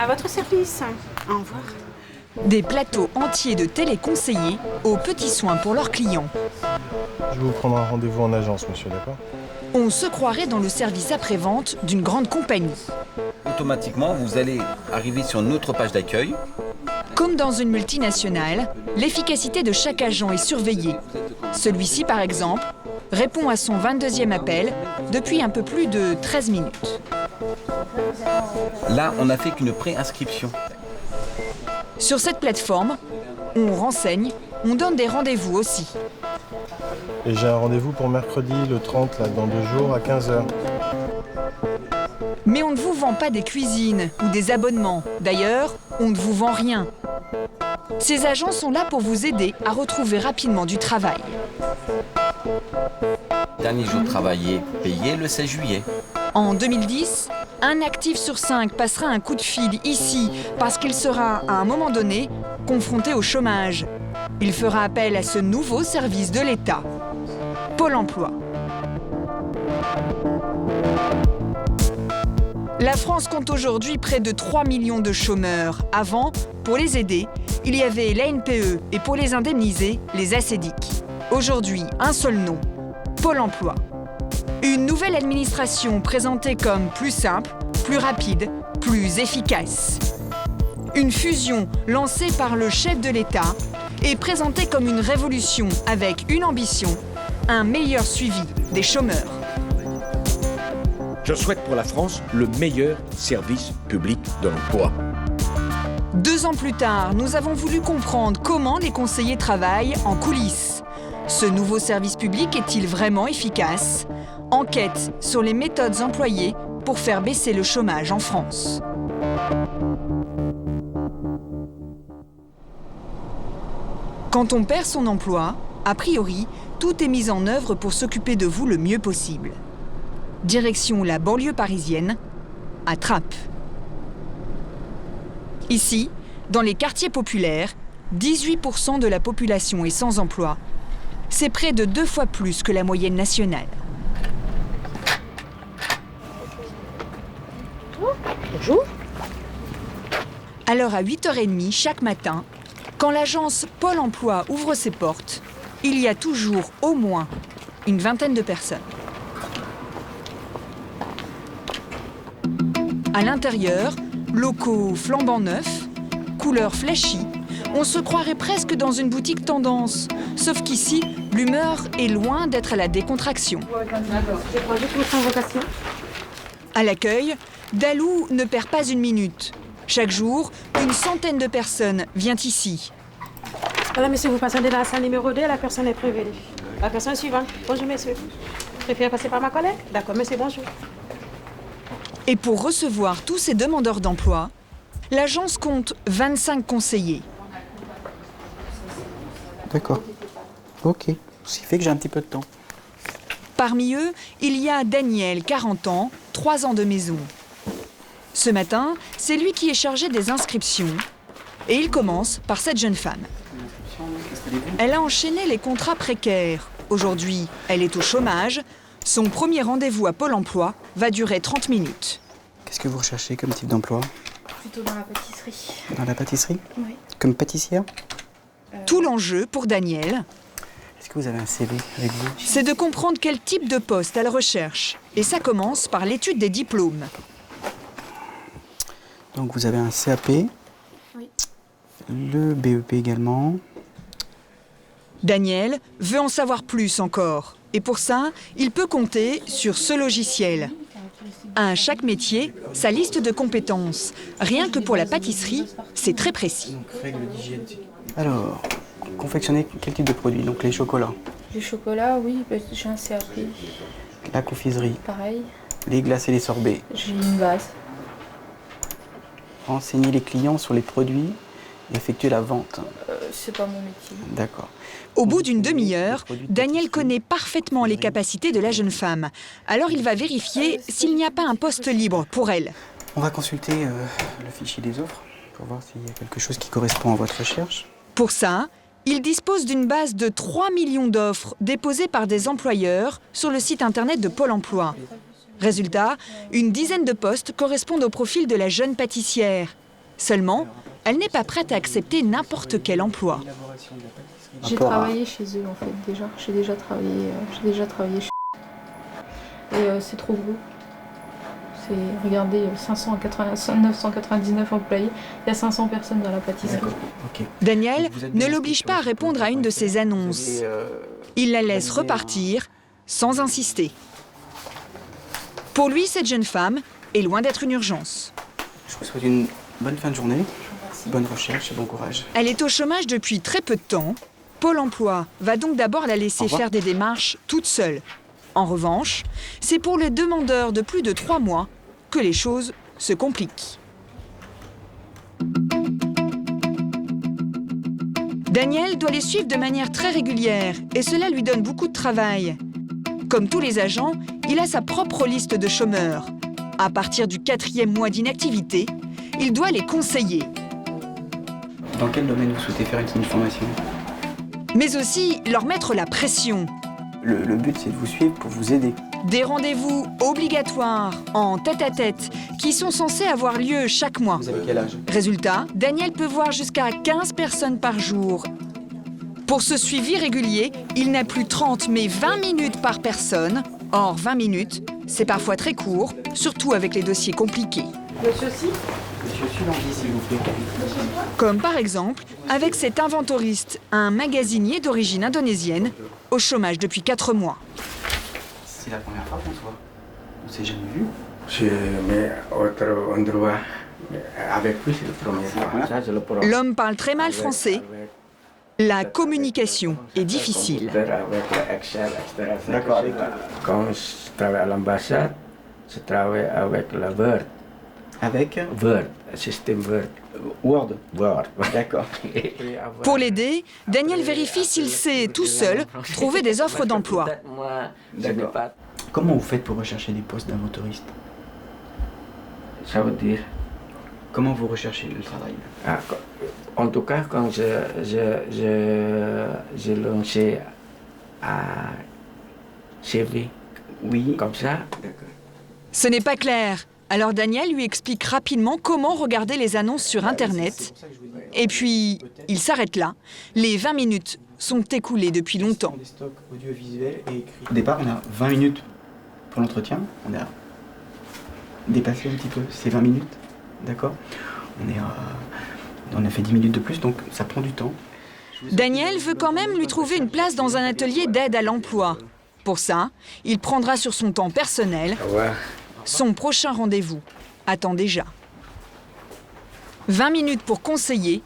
À votre service. Au revoir. Des plateaux entiers de téléconseillers aux petits soins pour leurs clients. Je vais vous prendre un rendez-vous en agence, monsieur, d'accord? On se croirait dans le service après-vente d'une grande compagnie. Automatiquement, vous allez arriver sur notre page d'accueil. Comme dans une multinationale, l'efficacité de chaque agent est surveillée. Celui-ci, par exemple, répond à son 22e appel depuis un peu plus de 13 minutes. Là, on n'a fait qu'une préinscription. Sur cette plateforme, on renseigne, on donne des rendez-vous aussi. Et j'ai un rendez-vous pour mercredi, le 30, là, dans 2 jours, à 15h. Mais on ne vous vend pas des cuisines ou des abonnements. D'ailleurs, on ne vous vend rien. Ces agents sont là pour vous aider à retrouver rapidement du travail. Dernier jour travaillé, payé le 16 juillet. En 2010, un actif sur 5 passera un coup de fil ici parce qu'il sera, à un moment donné, confronté au chômage. Il fera appel à ce nouveau service de l'État, Pôle emploi. La France compte aujourd'hui près de 3 millions de chômeurs. Avant, pour les aider, il y avait l'ANPE et pour les indemniser, les ACEDIC. Aujourd'hui, un seul nom, Pôle emploi. Une nouvelle administration présentée comme plus simple, plus rapide, plus efficace. Une fusion lancée par le chef de l'État et présentée comme une révolution avec une ambition, un meilleur suivi des chômeurs. Je souhaite pour la France le meilleur service public de l'emploi. 2 ans plus tard, nous avons voulu comprendre comment les conseillers travaillent en coulisses. Ce nouveau service public est-il vraiment efficace? Enquête sur les méthodes employées pour faire baisser le chômage en France. Quand on perd son emploi, a priori, tout est mis en œuvre pour s'occuper de vous le mieux possible. Direction la banlieue parisienne, à Trappes. Ici, dans les quartiers populaires, 18% de la population est sans emploi. C'est près de 2 fois plus que la moyenne nationale. Bonjour. Alors à 8h30 chaque matin, quand l'agence Pôle emploi ouvre ses portes, il y a toujours au moins une vingtaine de personnes. À l'intérieur, locaux flambant neufs, couleurs flashy, on se croirait presque dans une boutique tendance. Sauf qu'ici, l'humeur est loin d'être à la décontraction. D'accord. Je prends juste votre convocation. À l'accueil, Dalou ne perd pas une minute. Chaque jour, une centaine de personnes vient ici. Voilà, monsieur, vous passez dans la salle numéro 2, la personne est prévenue. La personne suivante. Bonjour, monsieur. Préférez passer par ma collègue? D'accord, monsieur, bonjour. Et pour recevoir tous ces demandeurs d'emploi, l'agence compte 25 conseillers. D'accord. Ok. Ce qui fait que j'ai un petit peu de temps. Parmi eux, il y a Daniel, 40 ans, 3 ans de maison. Ce matin, c'est lui qui est chargé des inscriptions. Et il commence par cette jeune femme. Elle a enchaîné les contrats précaires. Aujourd'hui, elle est au chômage. Son premier rendez-vous à Pôle emploi va durer 30 minutes. Qu'est-ce que vous recherchez comme type d'emploi? Plutôt dans la pâtisserie. Dans la pâtisserie? Oui. Comme pâtissière? Tout l'enjeu pour Daniel, Est-ce que vous avez un CV avec vous? c'est de comprendre quel type de poste elle recherche. Et ça commence par l'étude des diplômes. Donc vous avez un CAP, Oui. le BEP également. Daniel veut en savoir plus encore. Et pour ça, il peut compter sur ce logiciel. À chaque métier, sa liste de compétences. Rien que pour la pâtisserie, c'est très précis. Alors, confectionner quel type de produit? Donc les chocolats, Le chocolat, oui, j'ai un CAP. la confiserie, Pareil, les glaces et les sorbets. j'ai une base. Renseigner les clients sur les produits et effectuer la vente. C'est pas mon métier. D'accord. Au bout d'une demi-heure, Daniel connaît parfaitement les capacités de la jeune femme. Alors il va vérifier s'il n'y a pas un poste libre pour elle. On va consulter le fichier des offres pour voir s'il y a quelque chose qui correspond à votre recherche. Pour ça, il dispose d'une base de 3 millions d'offres déposées par des employeurs sur le site internet de Pôle emploi. Résultat, une dizaine de postes correspondent au profil de la jeune pâtissière. Seulement, elle n'est pas prête à accepter n'importe quel emploi. J'ai travaillé chez eux en fait déjà. J'ai déjà travaillé chez eux. Et c'est trop gros. Regardez, 999 employés, il y a 500 personnes dans la pâtisserie. Ok. Daniel ne l'oblige pas à répondre à une de ses annonces. Il la laisse repartir sans insister. Pour lui, cette jeune femme est loin d'être une urgence. Je vous souhaite une bonne fin de journée, bonne recherche et bon courage. Elle est au chômage depuis très peu de temps. Pôle emploi va donc d'abord la laisser faire des démarches toute seule. En revanche, c'est pour les demandeurs de plus de 3 mois que les choses se compliquent. Daniel doit les suivre de manière très régulière et cela lui donne beaucoup de travail. Comme tous les agents, il a sa propre liste de chômeurs. À partir du 4e mois d'inactivité, il doit les conseiller. Dans quel domaine vous souhaitez faire une formation? Mais aussi leur mettre la pression. Le but, c'est de vous suivre pour vous aider. Des rendez-vous obligatoires en tête-à-tête qui sont censés avoir lieu chaque mois. Vous avez quel âge? Résultat, Daniel peut voir jusqu'à 15 personnes par jour. Pour ce suivi régulier, il n'a plus 30 mais 20 minutes par personne. Or, 20 minutes, c'est parfois très court, surtout avec les dossiers compliqués. Monsieur aussi? Monsieur Sulandy, s'il vous plaît. Comme par exemple avec cet inventoriste, un magasinier d'origine indonésienne, au chômage depuis 4 mois. C'est la première fois qu'on se voit. On s'est jamais vu. Mais autre endroit, avec lui, c'est la première fois. Ça, c'est le problème. L'homme parle très mal français. La communication est difficile. Avec l'Excel, etc. D'accord. Quand je travaille à l'ambassade, je travaille avec la Word. Avec Word, système Word. Word. Word. D'accord. Pour l'aider, Daniel vérifie s'il sait, tout seul, trouver des offres d'emploi. D'accord. Comment vous faites pour rechercher des postes d'inventoriste? Ça veut dire, Comment vous recherchez le travail? en tout cas, quand je lancé à CV, Oui. comme ça, D'accord. Ce n'est pas clair. Alors Daniel lui explique rapidement comment regarder les annonces sur Internet. Et puis, il s'arrête là. Les 20 minutes sont écoulées depuis longtemps. Des stocks audiovisuels et écrits. Au départ, on a 20 minutes pour l'entretien. On a dépassé un petit peu ces 20 minutes. D'accord? On a fait 10 minutes de plus, donc ça prend du temps. Daniel veut quand même lui trouver une place dans un atelier d'aide à l'emploi. Pour ça, il prendra sur son temps personnel. ouais. Son prochain rendez-vous attend déjà. 20 minutes pour conseiller,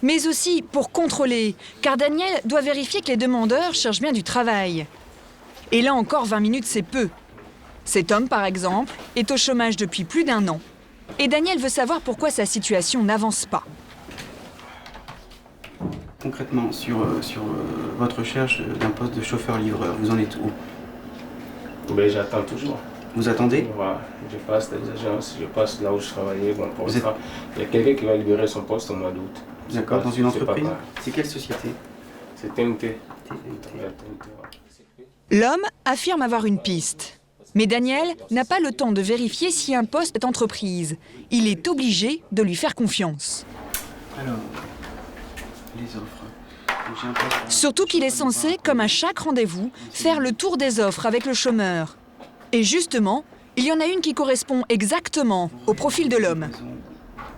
mais aussi pour contrôler, car Daniel doit vérifier que les demandeurs cherchent bien du travail. Et là encore, 20 minutes, c'est peu. Cet homme, par exemple, est au chômage depuis plus d'1 an. Et Daniel veut savoir pourquoi sa situation n'avance pas. Concrètement, sur votre recherche d'un poste de chauffeur-livreur, vous en êtes où? Mais j'attends toujours. Vous attendez? Voilà. Je passe des agences, je passe là où je travaillais. Bon, pour Vous êtes- ça, il y a quelqu'un qui va libérer son poste au mois d'août. D'accord, dans une C'est pas entreprise? grave. C'est quelle société? C'est TNT. L'homme affirme avoir une piste. Mais Daniel n'a pas le temps de vérifier si un poste est entreprise. Il est obligé de lui faire confiance. Alors, les offres. Donc, j'ai un poste pour- Surtout qu'il est censé, comme à chaque rendez-vous, faire le tour des offres avec le chômeur. Et justement, il y en a une qui correspond exactement au profil de l'homme.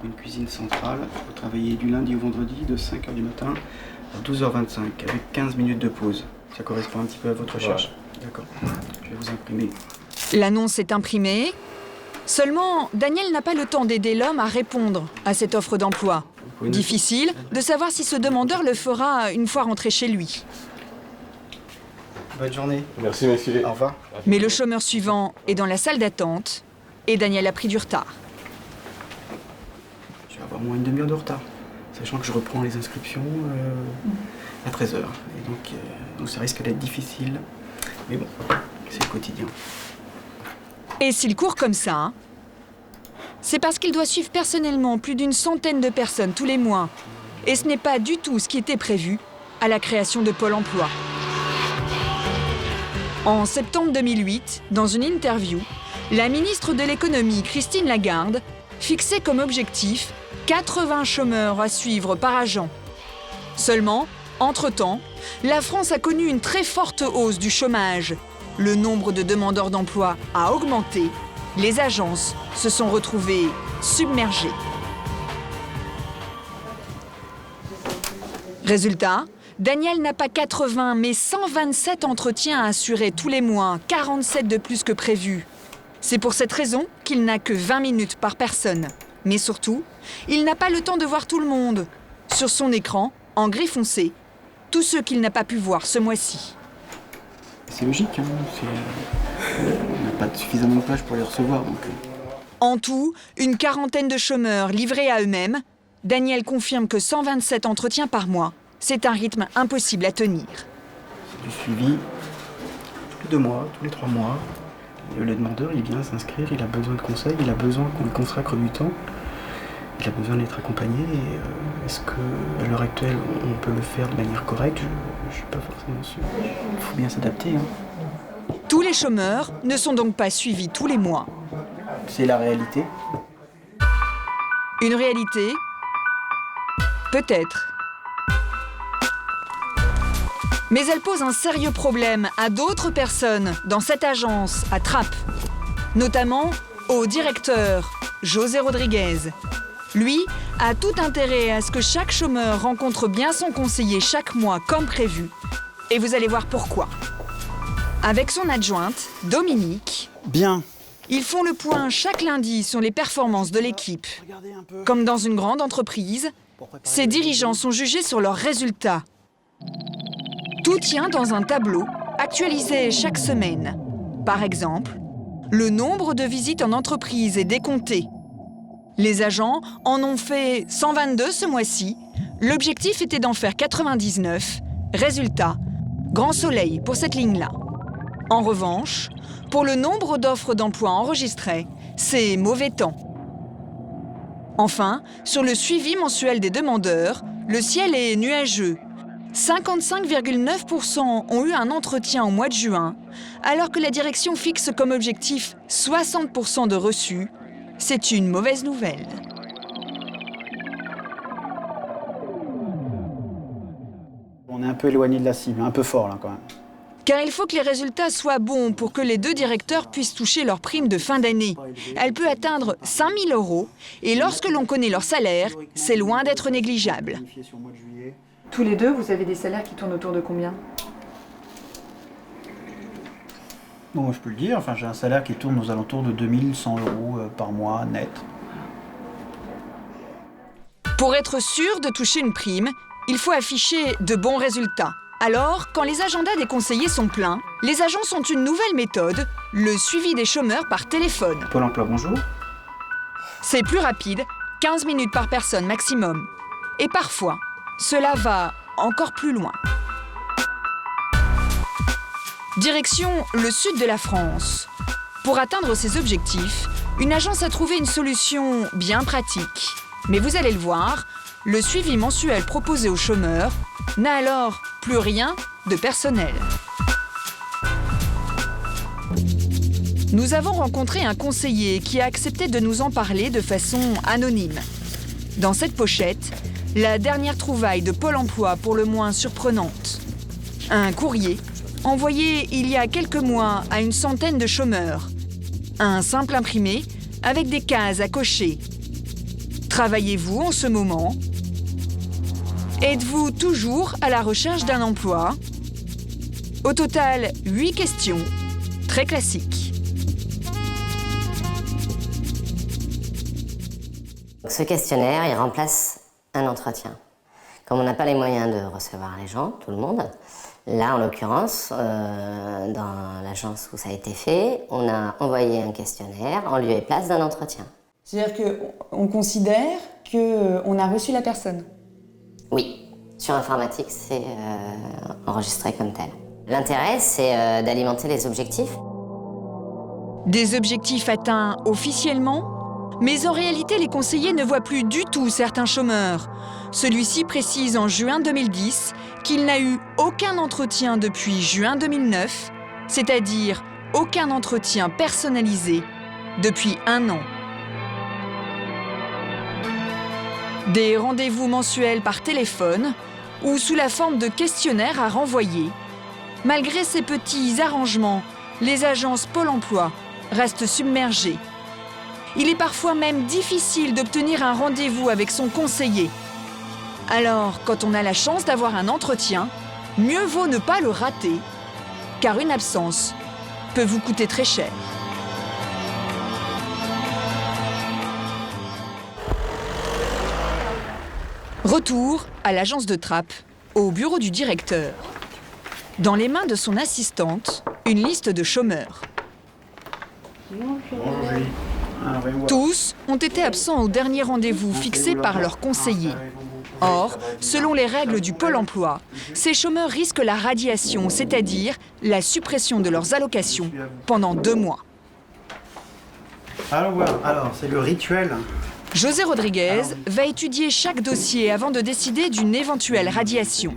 Une cuisine centrale. Vous travaillez du lundi au vendredi de 5h du matin à 12h25 avec 15 minutes de pause. Ça correspond un petit peu à votre recherche? D'accord. Je vais vous imprimer. L'annonce est imprimée. Seulement, Daniel n'a pas le temps d'aider l'homme à répondre à cette offre d'emploi. Difficile de savoir si ce demandeur le fera une fois rentré chez lui. Bonne journée. Merci, monsieur. Au revoir. Mais le chômeur suivant est dans la salle d'attente et Daniel a pris du retard. Je vais avoir moins une demi-heure de retard, sachant que je reprends les inscriptions à 13h. Et donc ça risque d'être difficile. Mais bon, c'est le quotidien. Et s'il court comme ça, c'est parce qu'il doit suivre personnellement plus d'une centaine de personnes tous les mois. Et ce n'est pas du tout ce qui était prévu à la création de Pôle emploi. En septembre 2008, dans une interview, la ministre de l'économie, Christine Lagarde, fixait comme objectif 80 chômeurs à suivre par agent. Seulement, entre-temps, la France a connu une très forte hausse du chômage. Le nombre de demandeurs d'emploi a augmenté. Les agences se sont retrouvées submergées. Résultat, Daniel n'a pas 80 mais 127 entretiens à assurer tous les mois, 47 de plus que prévu. C'est pour cette raison qu'il n'a que 20 minutes par personne. Mais surtout, il n'a pas le temps de voir tout le monde. Sur son écran, en gris foncé, tous ceux qu'il n'a pas pu voir ce mois-ci. C'est logique, hein, on n'a pas suffisamment de pages pour les recevoir. Donc... En tout, une quarantaine de chômeurs livrés à eux-mêmes. Daniel confirme que 127 entretiens par mois, c'est un rythme impossible à tenir. C'est du suivi tous les 2 mois, tous les 3 mois. Le demandeur, il vient s'inscrire, il a besoin de conseils, il a besoin qu'on lui consacre du temps. Il a besoin d'être accompagné. Est-ce qu'à l'heure actuelle, on peut le faire de manière correcte? Je ne suis pas forcément sûr. Il faut bien s'adapter. Hein. Tous les chômeurs ne sont donc pas suivis tous les mois. C'est la réalité. Une réalité? Peut-être. Mais elle pose un sérieux problème à d'autres personnes dans cette agence à Trappes. Notamment au directeur, José Rodriguez. Lui a tout intérêt à ce que chaque chômeur rencontre bien son conseiller chaque mois comme prévu. Et vous allez voir pourquoi. Avec son adjointe, Dominique, Bien. ils font le point chaque lundi sur les performances de l'équipe. Comme dans une grande entreprise, ces dirigeants sont jugés sur leurs résultats. Tout tient dans un tableau actualisé chaque semaine. Par exemple, le nombre de visites en entreprise est décompté. Les agents en ont fait 122 ce mois-ci. L'objectif était d'en faire 99. Résultat, grand soleil pour cette ligne-là. En revanche, pour le nombre d'offres d'emploi enregistrées, c'est mauvais temps. Enfin, sur le suivi mensuel des demandeurs, le ciel est nuageux. 55,9% ont eu un entretien au mois de juin, alors que la direction fixe comme objectif 60% de reçus. C'est une mauvaise nouvelle. On est un peu éloigné de la cible, un peu fort là quand même. Car il faut que les résultats soient bons pour que les 2 directeurs puissent toucher leur prime de fin d'année. Elle peut atteindre 5 000 € et lorsque l'on connaît leur salaire, c'est loin d'être négligeable. Tous les deux, vous avez des salaires qui tournent autour de combien? Bon, je peux le dire, j'ai un salaire qui tourne aux alentours de 2100 € par mois net. Pour être sûr de toucher une prime, il faut afficher de bons résultats. Alors, quand les agendas des conseillers sont pleins, les agences ont une nouvelle méthode, le suivi des chômeurs par téléphone. Pôle emploi, bonjour. C'est plus rapide, 15 minutes par personne maximum. Et parfois, cela va encore plus loin. Direction le sud de la France. Pour atteindre ses objectifs, une agence a trouvé une solution bien pratique. Mais vous allez le voir, le suivi mensuel proposé aux chômeurs n'a alors plus rien de personnel. Nous avons rencontré un conseiller qui a accepté de nous en parler de façon anonyme. Dans cette pochette, la dernière trouvaille de Pôle emploi pour le moins surprenante. Un courrier envoyé il y a quelques mois à une centaine de chômeurs. Un simple imprimé avec des cases à cocher. Travaillez-vous en ce moment? Êtes-vous toujours à la recherche d'un emploi? Au total, 8 questions, très classiques. Ce questionnaire, il remplace un entretien. Comme on n'a pas les moyens de recevoir les gens, tout le monde, là, en l'occurrence, dans l'agence où ça a été fait, on a envoyé un questionnaire en lieu et place d'un entretien. C'est-à-dire qu'on considère qu'on a reçu la personne? Oui, sur informatique, c'est enregistré comme tel. L'intérêt, c'est d'alimenter les objectifs. Des objectifs atteints officiellement? Mais en réalité, les conseillers ne voient plus du tout certains chômeurs. Celui-ci précise en juin 2010 qu'il n'a eu aucun entretien depuis juin 2009, c'est-à-dire aucun entretien personnalisé depuis 1 an. Des rendez-vous mensuels par téléphone ou sous la forme de questionnaires à renvoyer. Malgré ces petits arrangements, les agences Pôle emploi restent submergées. Il est parfois même difficile d'obtenir un rendez-vous avec son conseiller. Alors, quand on a la chance d'avoir un entretien, mieux vaut ne pas le rater, car une absence peut vous coûter très cher. Retour à l'agence de Trappes, au bureau du directeur. Dans les mains de son assistante, une liste de chômeurs. Bonjour Julie. Tous ont été absents au dernier rendez-vous fixé par leur conseiller. Or, selon les règles du Pôle emploi, ces chômeurs risquent la radiation, c'est-à-dire la suppression de leurs allocations pendant 2 mois. Alors, c'est le rituel. José Rodriguez va étudier chaque dossier avant de décider d'une éventuelle radiation.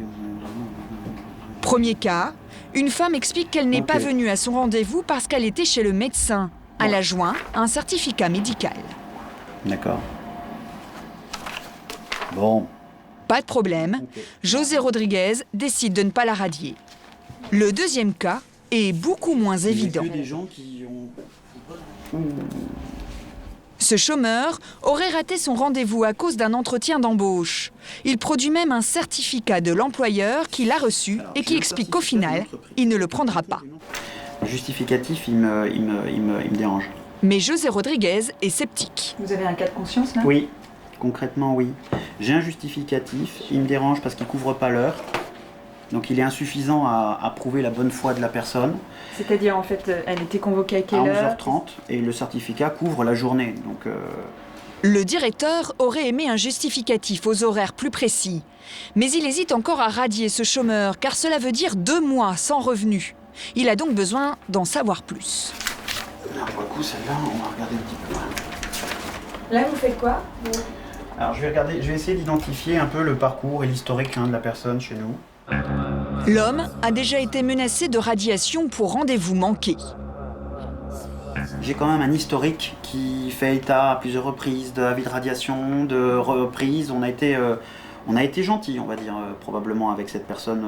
Premier cas, une femme explique qu'elle n'est pas venue à son rendez-vous parce qu'elle était chez le médecin. Elle a joint un certificat médical. D'accord. Bon. Pas de problème, José Rodriguez décide de ne pas la radier. Le deuxième cas est beaucoup moins évident. Ce chômeur aurait raté son rendez-vous à cause d'un entretien d'embauche. Il produit même un certificat de l'employeur qu'il a reçu et qui explique qu'au final, il ne le prendra pas. Le justificatif, il me dérange. Mais José Rodriguez est sceptique. Vous avez un cas de conscience là? Oui, concrètement oui. J'ai un justificatif, il me dérange parce qu'il ne couvre pas l'heure. Donc il est insuffisant à prouver la bonne foi de la personne. C'est-à-dire en fait, elle était convoquée à quelle heure? 11h30 et le certificat couvre la journée. Donc, Le directeur aurait aimé un justificatif aux horaires plus précis. Mais il hésite encore à radier ce chômeur car cela veut dire 2 mois sans revenu. Il a donc besoin d'en savoir plus. pour le coup, celle-là, on va regarder un petit peu. Là, vous faites quoi? Alors je vais essayer d'identifier un peu le parcours et l'historique de la personne chez nous. L'homme a déjà été menacé de radiation pour rendez-vous manqué. J'ai quand même un historique qui fait état à plusieurs reprises d'avis de radiation, de reprises. On a été gentil, on va dire, probablement avec cette personne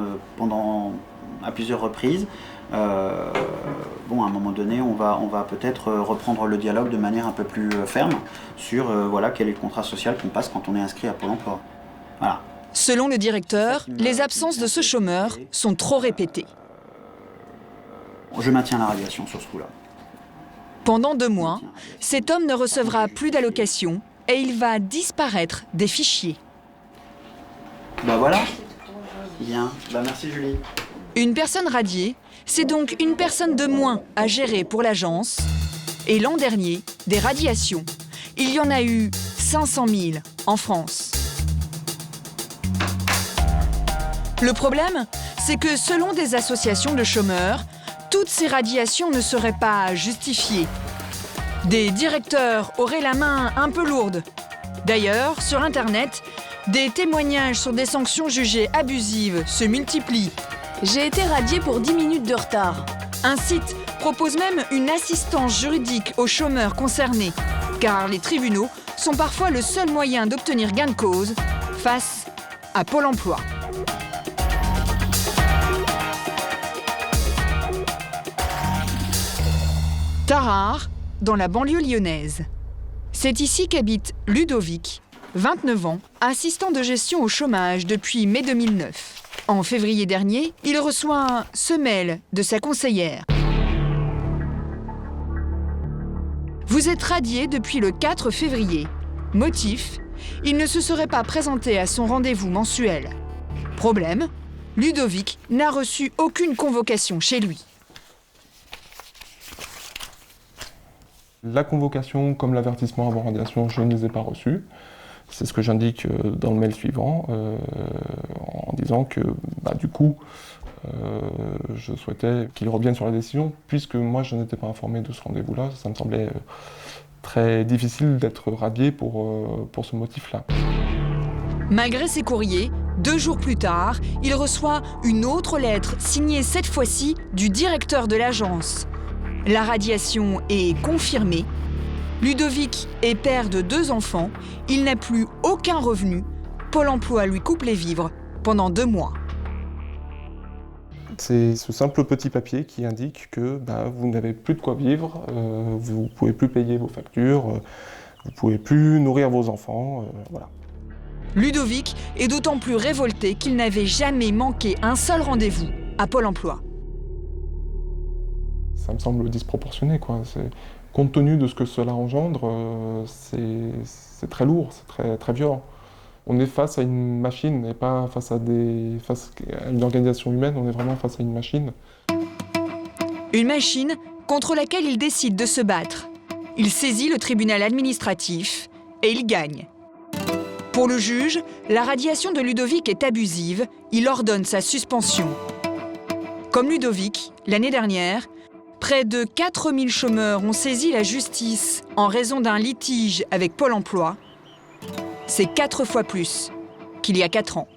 à plusieurs reprises. Bon, à un moment donné, on va peut-être reprendre le dialogue de manière un peu plus ferme sur voilà, quel est le contrat social qu'on passe quand on est inscrit à Pôle emploi. Voilà. Selon le directeur, les absences de ce chômeur sont trop répétées. Je maintiens la radiation sur ce coup-là. Pendant 2 mois, cet homme ne recevra plus d'allocation et il va disparaître des fichiers. Bah voilà. Bien. Bah merci Julie. Une personne radiée, c'est donc une personne de moins à gérer pour l'agence. Et l'an dernier, des radiations. Il y en a eu 500 000 en France. Le problème, c'est que selon des associations de chômeurs, toutes ces radiations ne seraient pas justifiées. Des directeurs auraient la main un peu lourde. D'ailleurs, sur Internet, des témoignages sur des sanctions jugées abusives se multiplient. J'ai été radiée pour 10 minutes de retard. Un site propose même une assistance juridique aux chômeurs concernés, car les tribunaux sont parfois le seul moyen d'obtenir gain de cause face à Pôle emploi. Tarare, dans la banlieue lyonnaise. C'est ici qu'habite Ludovic, 29 ans, assistant de gestion au chômage depuis mai 2009. En février dernier, il reçoit ce mail de sa conseillère. Vous êtes radié depuis le 4 février. Motif, il ne se serait pas présenté à son rendez-vous mensuel. Problème, Ludovic n'a reçu aucune convocation chez lui. La convocation comme l'avertissement avant radiation, je ne les ai pas reçus. C'est ce que j'indique dans le mail suivant, en disant que du coup, je souhaitais qu'il revienne sur la décision, puisque moi je n'étais pas informé de ce rendez-vous-là. Ça me semblait très difficile d'être radié pour ce motif-là. Malgré ses courriers, 2 jours plus tard, il reçoit une autre lettre signée cette fois-ci du directeur de l'agence. La radiation est confirmée, Ludovic est père de 2 enfants, il n'a plus aucun revenu. Pôle emploi lui coupe les vivres pendant 2 mois. C'est ce simple petit papier qui indique que vous n'avez plus de quoi vivre, vous ne pouvez plus payer vos factures, vous ne pouvez plus nourrir vos enfants, voilà. Ludovic est d'autant plus révolté qu'il n'avait jamais manqué un seul rendez-vous à Pôle emploi. Ça me semble disproportionné, quoi. Compte tenu de ce que cela engendre, c'est très lourd, c'est très, très violent. On est face à une machine et pas face à une organisation humaine, on est vraiment face à une machine. Une machine contre laquelle il décide de se battre. Il saisit le tribunal administratif et il gagne. Pour le juge, la radiation de Ludovic est abusive, il ordonne sa suspension. Comme Ludovic, l'année dernière, près de 4000 chômeurs ont saisi la justice en raison d'un litige avec Pôle emploi. C'est 4 fois plus qu'il y a 4 ans.